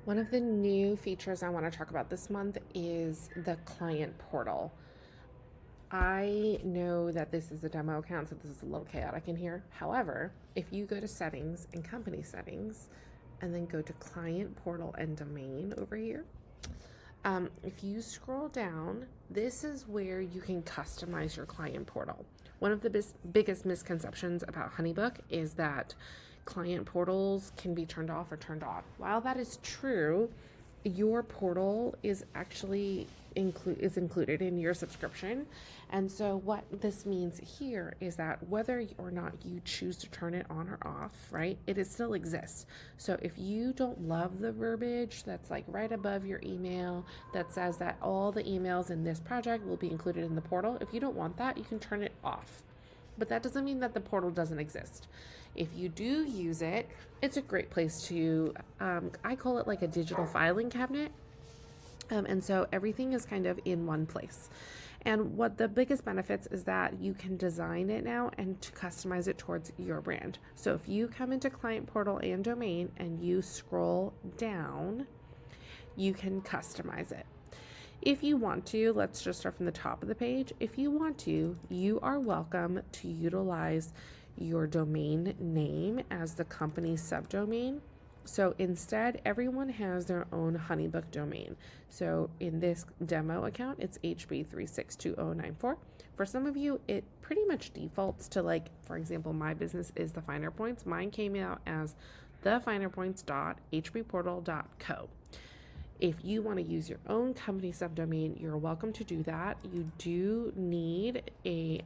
One of the new features I want to talk about this month is the client portal. I know that this is a demo account, so this is a little chaotic in here. However, if you go to settings and company settings and then go to client portal and domain over here, if you scroll down, this is where you can customize your client portal. One of the biggest misconceptions about HoneyBook is that client portals can be turned off or turned on. While that is true, your portal is actually included in your subscription. And so what this means here is that whether or not you choose to turn it on or off, right, it still exists. So if you don't love the verbiage that's like right above your email that says that all the emails in this project will be included in the portal, if you don't want that, you can turn it off. But that doesn't mean that the portal doesn't exist. If you do use it, it's a great place to, I call it like a digital filing cabinet. And so everything is kind of in one place. And what the biggest benefits is that you can design it now and to customize it towards your brand. So if you come into Client Portal and Domain and you scroll down, you can customize it. If you want to, let's just start from the top of the page. If you want to, you are welcome to utilize your domain name as the company subdomain. So instead, everyone has their own HoneyBook domain. So in this demo account, it's HB362094. For some of you, it pretty much defaults to, like, for example, my business is The Finer Points. Mine came out as thefinerpoints.hbportal.co. If you want to use your own company subdomain, you're welcome to do that. You do need a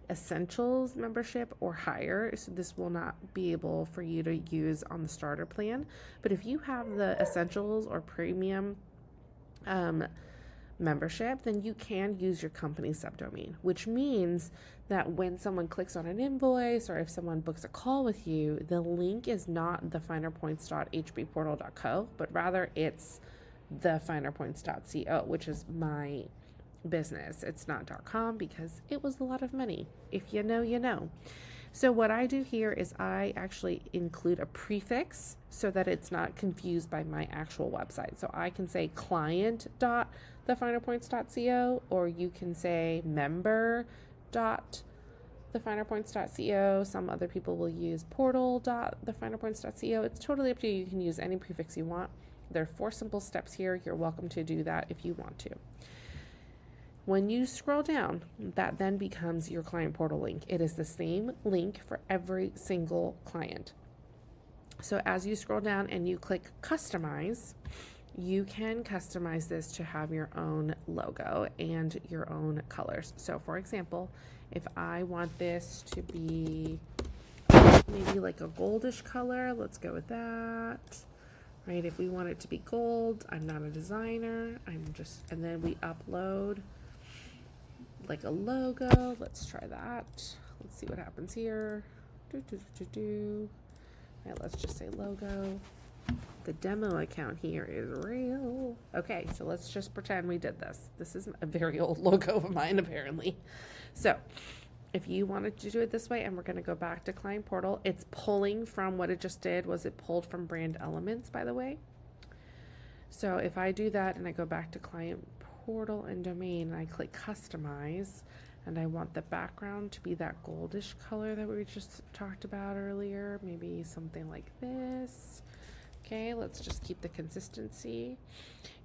essentials membership or higher, so this will not be able for you to use on the starter plan. But if you have the essentials or premium membership, then you can use your company subdomain, which means that when someone clicks on an invoice or if someone books a call with you, the link is not thefinerpoints.hbportal.co, but rather it's thefinerpoints.co, which is my business. It's not .com because it was a lot of money. If you know, you know. So what I do here is I actually include a prefix so that it's not confused by my actual website. So I can say client.thefinerpoints.co, or you can say member.thefinerpoints.co. Some other people will use portal.thefinerpoints.co. It's totally up to you. You can use any prefix you want. There are 4 simple steps here. You're welcome to do that if you want to. When you scroll down, that then becomes your client portal link. It is the same link for every single client. So as you scroll down and you click customize, you can customize this to have your own logo and your own colors. So for example, if I want this to be maybe like a goldish color, let's go with that. Right? If we want it to be gold, I'm not a designer. And then we upload like a logo. Let's try that. Let's see what happens here. All right, let's just say logo. The demo account here is real. Okay, so let's just pretend we did this. This is a very old logo of mine, apparently. So if you wanted to do it this way, and we're going to go back to Client Portal, it's pulling from what it just did. Was it pulled from Brand Elements, by the way? So if I do that and I go back to Client Portal and Domain, and I click Customize, and I want the background to be that goldish color that we just talked about earlier, maybe something like this. Okay, let's just keep the consistency.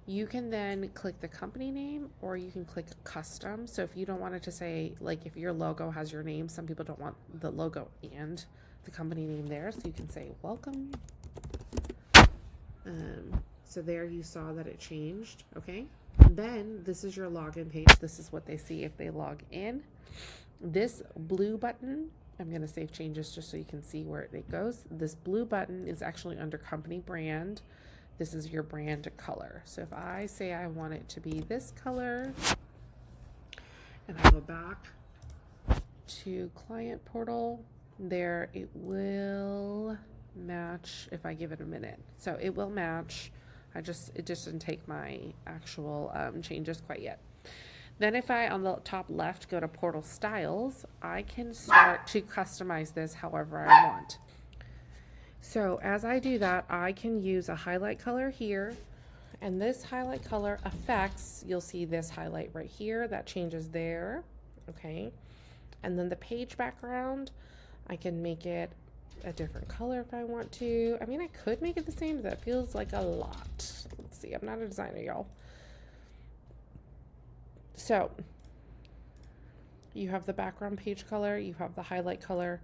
You can then click the company name, or you can click custom. So if you don't want it to say, like if your logo has your name, some people don't want the logo and the company name there, so you can say welcome. So there you saw that it changed, okay? Then this is your login page. This is what they see if they log in. This blue button, I'm going to save changes just so you can see where it goes. This blue button is actually under company brand. This is your brand color. So if I say I want it to be this color, and I go back to Client Portal, there it will match if I give it a minute. So it will match. It just didn't take my actual changes quite yet. Then if I, on the top left, go to Portal Styles, I can start to customize this however I want. So as I do that, I can use a highlight color here, and this highlight color affects, you'll see this highlight right here, that changes there, okay? And then the page background, I can make it a different color if I want to. I mean, I could make it the same, but that feels like a lot. Let's see, I'm not a designer, y'all. So you have the background page color, you have the highlight color.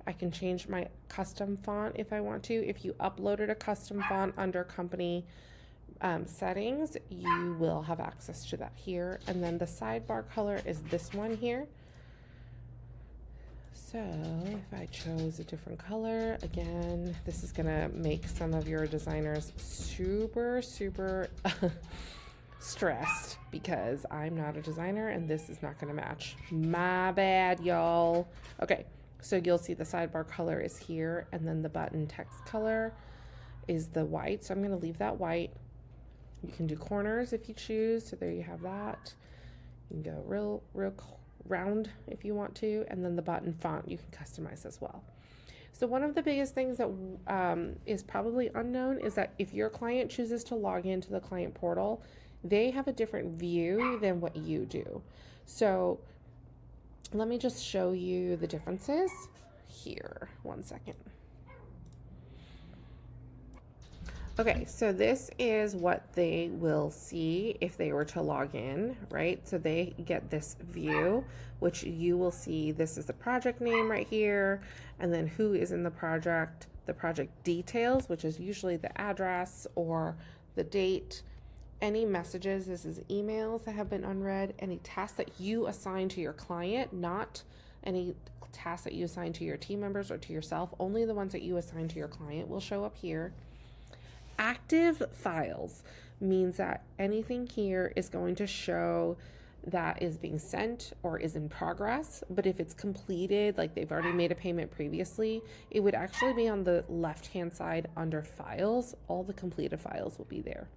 I can change my custom font if I want to. If you uploaded a custom font under company settings, you will have access to that here. And then the sidebar color is this one here. So if I chose a different color, again, this is gonna make some of your designers super stressed because I'm not a designer and this is not gonna match. My bad, y'all. Okay, so you'll see the sidebar color is here, and then the button text color is the white. So I'm gonna leave that white. You can do corners if you choose. So there you have that. You can go real round if you want to, and then the button font you can customize as well. So one of the biggest things that is probably unknown is that if your client chooses to log into the client portal, they have a different view than what you do. So let me just show you the differences here. One second. Okay, so this is what they will see if they were to log in, right? So they get this view, which you will see. This is the project name right here, and then who is in the project details, which is usually the address or the date, any messages, this is emails that have been unread, any tasks that you assign to your client, not any tasks that you assign to your team members or to yourself, only the ones that you assign to your client will show up here. Active files means that anything here is going to show that is being sent or is in progress, but if it's completed, like they've already made a payment previously, it would actually be on the left hand side under files. All the completed files will be there.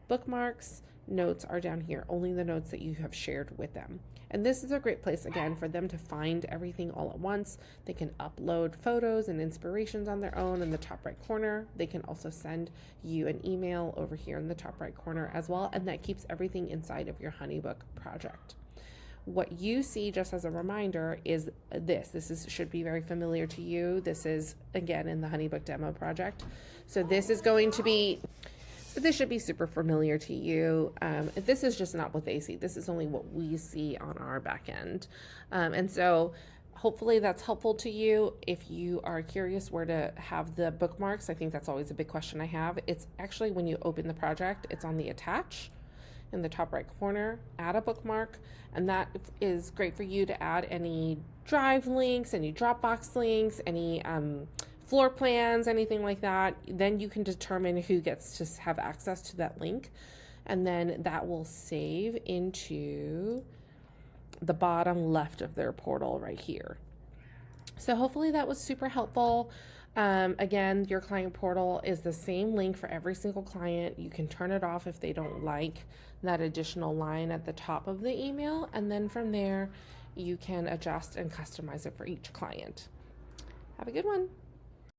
Bookmarks, notes are down here, only the notes that you have shared with them. And this is a great place, again, for them to find everything all at once. They can upload photos and inspirations on their own in the top right corner. They can also send you an email over here in the top right corner as well, and that keeps everything inside of your HoneyBook project. What you see, just as a reminder, is this should be very familiar to you. This is, again, in the HoneyBook demo project. So this is going to be this should be super familiar to you. This is just not what they see. This is only what we see on our back end. And so hopefully that's helpful to you. If you are curious where to have the bookmarks, I think that's always a big question I have. It's actually when you open the project, it's on the attach in the top right corner, add a bookmark, and that is great for you to add any Drive links, any Dropbox links, any floor plans, anything like that. Then you can determine who gets to have access to that link, and then that will save into the bottom left of their portal right here. So hopefully that was super helpful. Again, your client portal is the same link for every single client. You can turn it off if they don't like that additional line at the top of the email, and then from there you can adjust and customize it for each client. Have a good one.